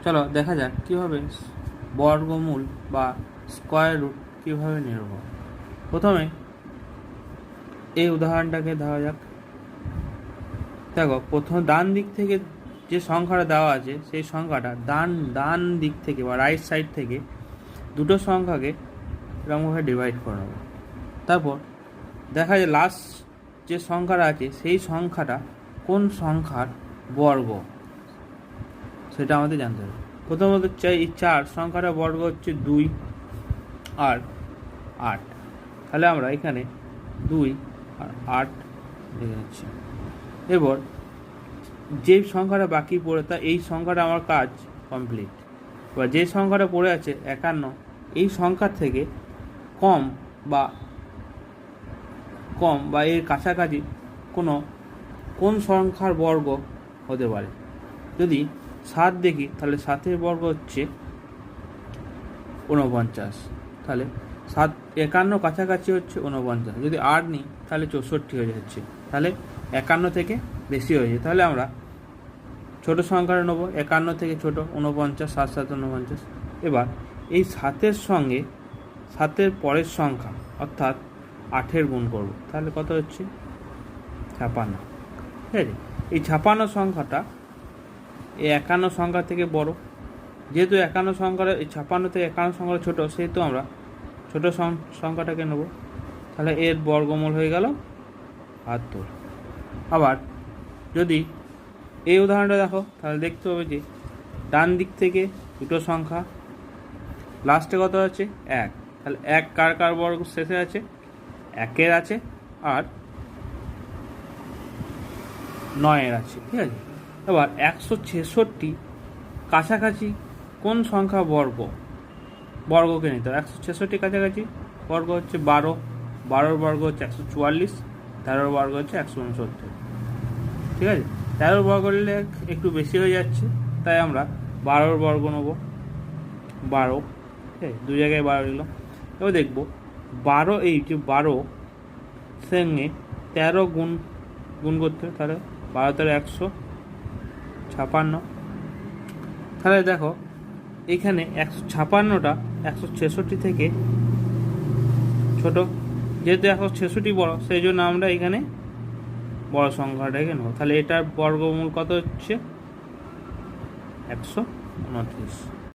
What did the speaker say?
চলো দেখা যাক কীভাবে বর্গমূল বা স্কোয়ার রুট কীভাবে নেব। প্রথমে এই উদাহরণটাকে দেওয়া যাক। দেখো, প্রথম ডান দিক থেকে যে সংখ্যাটা দেওয়া আছে সেই সংখ্যাটা ডান দিক থেকে বা রাইট সাইড থেকে দুটো সংখ্যাকে এরকমভাবে ডিভাইড করে নেব। তারপর দেখা যায় লাস্ট যে সংখ্যাটা আছে সেই সংখ্যাটা কোন সংখ্যার বর্গ সেটা আমাদের জানতে হবে। প্রথমত চাই এই 4 সংখ্যাটা বর্গ হচ্ছে 2 আর 8। তাহলে আমরা এখানে 2 আর 8 লিখে নিচ্ছি। এবার যে সংখ্যাটা বাকি পড়ে তা এই সংখ্যাটা আমার কাজ কমপ্লিট। বা যে সংখ্যাটা পড়ে আছে 51, এই সংখ্যার থেকে কম বা এর কাছাকাছি কোন সংখ্যার বর্গ হতে পারে। যদি 7 দেখি তাহলে 7-এর বর্গ হচ্ছে 49। তাহলে 51 কাছাকাছি হচ্ছে 49। যদি 8 নিই তাহলে 64 হয়ে যাচ্ছে। তাহলে 51 থেকে বেশি হয়েছে। তাহলে আমরা ছোট সংখ্যাটা নেব, 51 থেকে ছোট 49, 7 7 49। এবার এই 7-এর সঙ্গে 7-এর পরের সংখ্যা অর্থাৎ 8-এর গুণ করব। তাহলে কত হচ্ছে 56। ঠিক আছে, এই 56 সংখ্যাটা এই 51 সংখ্যা থেকে বড়। যেহেতু 51 সংখ্যাটা এই 56 থেকে 51 সংখ্যাটা ছোট, সেহেতু আমরা ছোট সংখ্যাটাকে নেব। তাহলে এর বর্গমূল হয়ে গেল 72। আবার যদি এই উদাহরণটা দেখো তাহলে দেখতে হবে যে ডান দিক থেকে দুটো সংখ্যা, লাস্টে কত আছে 1। তাহলে 1 কার বর্গ শেষে আছে 1-এর আছে আর 9-এর আছে। ঠিক আছে, এবার 166 কাছাকাছি কোন সংখ্যা বর্গকে নিতে হবে। 166 কাছাকাছি বর্গ হচ্ছে 12, 12-এর বর্গ হচ্ছে 144, 13-এর বর্গ হচ্ছে 169। ঠিক আছে, 13-এর বর্গ নিলে একটু বেশি হয়ে যাচ্ছে, তাই আমরা 12-এর বর্গ নেব। 12, ঠিক আছে, 2 জায়গায় 12 নিলাম। এবার দেখব 12, এই যে 12 সঙ্গে 13 গুণ করতে, তাহলে 12 13 156। তাহলে দেখো এখানে 156টা 166 থেকে ছোট। যেহেতু 166 বড়, সেই জন্য আমরা এখানে বড় সংখ্যাটাকে নেব। তাহলে এটার বর্গমূল কত হচ্ছে 129।